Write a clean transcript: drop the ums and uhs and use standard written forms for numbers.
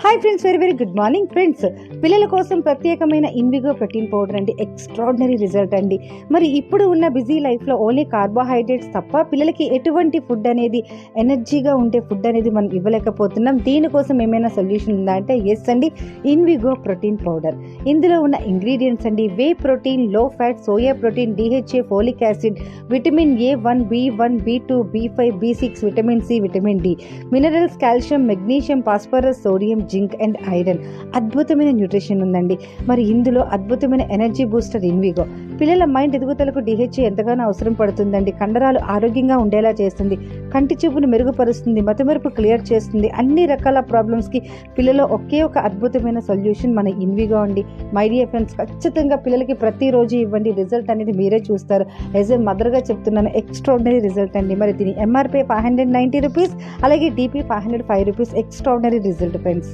Hi friends, very very good morning friends. పిల్లల కోసం ప్రత్యేకమైన ఇన్విగో ప్రోటీన్ పౌడర్ అండి. ఎక్స్ట్రాడినరీ రిజల్ట్ అండి. మరి ఇప్పుడు ఉన్న బిజీ లైఫ్లో ఓన్లీ కార్బోహైడ్రేట్స్ తప్ప పిల్లలకి ఎటువంటి ఫుడ్ అనేది, ఎనర్జీగా ఉండే ఫుడ్ అనేది మనం ఇవ్వలేకపోతున్నాం. దీనికోసం ఏమైనా సొల్యూషన్ ఉందా అంటే ఎస్ అండి, ఇన్విగో ప్రోటీన్ పౌడర్. ఇందులో ఉన్న ఇంగ్రీడియంట్స్ అండి: వే ప్రోటీన్, లో fat, soya protein, DHA, folic acid, vitamin A1, B1, B2, B5, B6, vitamin C, vitamin D, minerals, calcium, magnesium, phosphorus, sodium, zinc and iron. అద్భుతమైన nutrition ఉందండి. మరి ఇందులో అద్భుతమైన ఎనర్జీ బూస్టర్ ఇన్విగో. పిల్లల మైండ్ ఎదుగుదలకు DHA ఎంతగానో అవసరం పడుతుందండి. కండరాలు ఆరోగ్యంగా ఉండేలా చేస్తుంది, కంటి చూపును మెరుగుపరుస్తుంది, మతిమరుపు క్లియర్ చేస్తుంది. అన్ని రకాల ప్రాబ్లమ్స్కి పిల్లలు ఒకే ఒక అద్భుతమైన సొల్యూషన్ మన ఇన్విగో అండి. మై డియర్ ఫ్రెండ్స్, ఖచ్చితంగా పిల్లలకి ప్రతిరోజు ఇవ్వండి. రిజల్ట్ అనేది మీరే చూస్తారు. యాజ్ ఏ మదర్గా చెప్తున్నాను, ఎక్స్ట్రాడినరీ రిజల్ట్ అండి. మరి దీని MRP 590 రూపీస్, అలాగే DP 505 rupees. Extraordinary result friends.